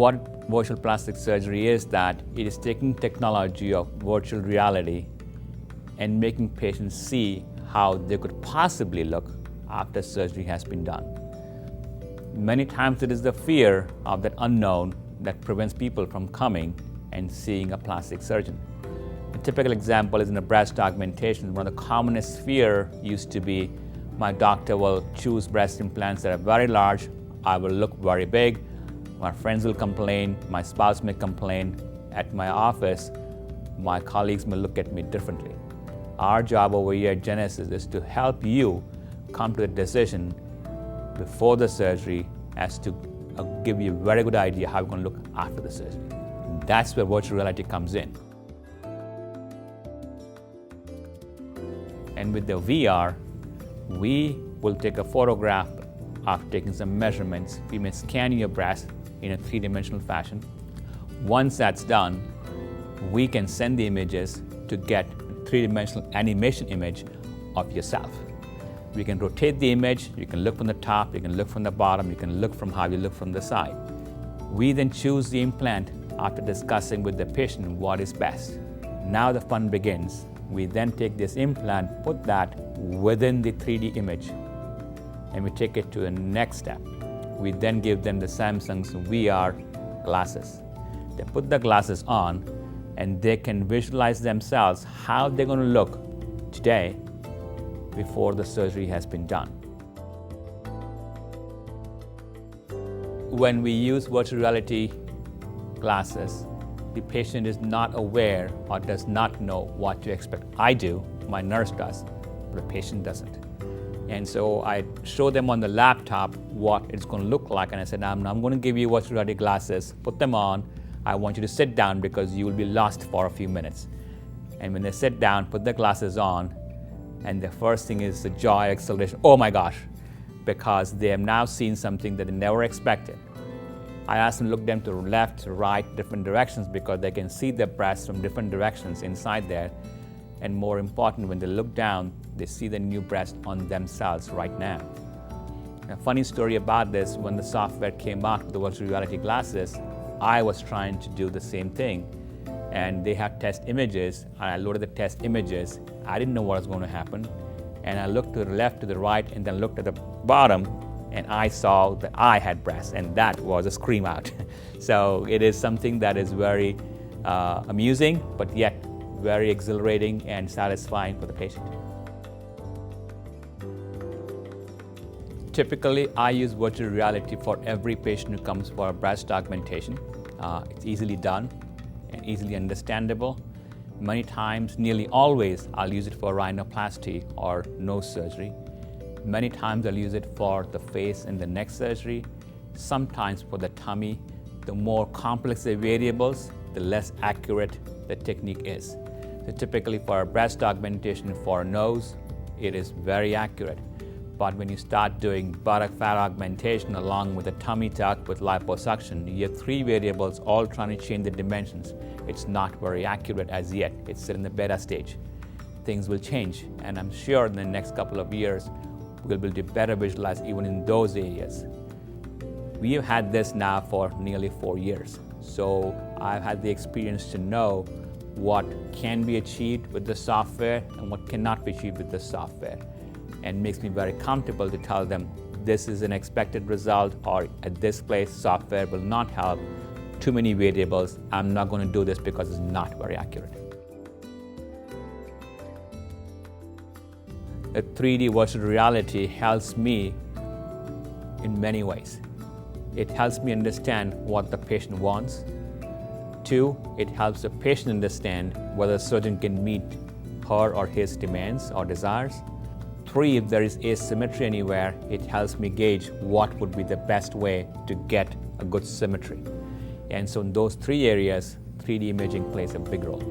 What virtual plastic surgery is, that it is taking technology of virtual reality and making patients see how they could possibly look after surgery has been done. Many times it is the fear of that unknown that prevents people from coming and seeing a plastic surgeon. A typical example is in a breast augmentation. One of the commonest fear used to be, my doctor will choose breast implants that are very large, I will look very big, my friends will complain, my spouse may complain, at my office, my colleagues may look at me differently. Our job over here at Genesis is to help you come to the decision before the surgery as to give you a very good idea how you're going to look after the surgery. That's where virtual reality comes in. And with the VR, we will take a photograph after taking some measurements. We may scan your breast in a three-dimensional fashion. Once that's done, we can send the images to get a three-dimensional animation image of yourself. We can rotate the image, you can look from the top, you can look from the bottom, you can look from how you look from the side. We then choose the implant after discussing with the patient what is best. Now the fun begins. We then take this implant, put that within the 3D image, and we take it to the next step. We then give them the Samsung's VR glasses. They put the glasses on and they can visualize themselves how they're going to look today before the surgery has been done. When we use virtual reality glasses, the patient is not aware or does not know what to expect. I do, my nurse does, but the patient doesn't. And so I show them on the laptop what it's going to look like, and I said, I'm going to give you virtual reality glasses, put them on, I want you to sit down because you will be lost for a few minutes. And when they sit down, put the glasses on, and the first thing is the joy, acceleration, oh my gosh, because they have now seen something that they never expected. I asked them to look them to left, to right, different directions, because they can see the breast from different directions inside there. And more important, when they look down, they see the new breast on themselves right now. A funny story about this, when the software came out with the virtual reality glasses, I was trying to do the same thing. And they had test images, and I loaded the test images. I didn't know what was going to happen. And I looked to the left, to the right, and then looked at the bottom, and I saw that I had breasts, and that was a scream out. So it is something that is very amusing, but yet very exhilarating and satisfying for the patient. Typically, I use virtual reality for every patient who comes for a breast augmentation. It's easily done and easily understandable. Many times, nearly always, I'll use it for rhinoplasty or nose surgery. Many times I'll use it for the face and the neck surgery, sometimes for the tummy. The more complex the variables, the less accurate the technique is. So typically for a breast augmentation for a nose, it is very accurate. But when you start doing buttock fat augmentation along with a tummy tuck with liposuction, you have three variables all trying to change the dimensions. It's not very accurate as yet. It's still in the beta stage. Things will change, and I'm sure in the next couple of years, we'll be able to better visualize even in those areas. We have had this now for nearly 4 years. So I've had the experience to know what can be achieved with the software and what cannot be achieved with the software. And makes me very comfortable to tell them this is an expected result, or at this place software will not help. Too many variables, I'm not going to do this because it's not very accurate. The 3D virtual reality helps me in many ways. It helps me understand what the patient wants. 2, it helps the patient understand whether the surgeon can meet her or his demands or desires. 3, if there is asymmetry anywhere, it helps me gauge what would be the best way to get a good symmetry. And so in those 3 areas, 3D imaging plays a big role.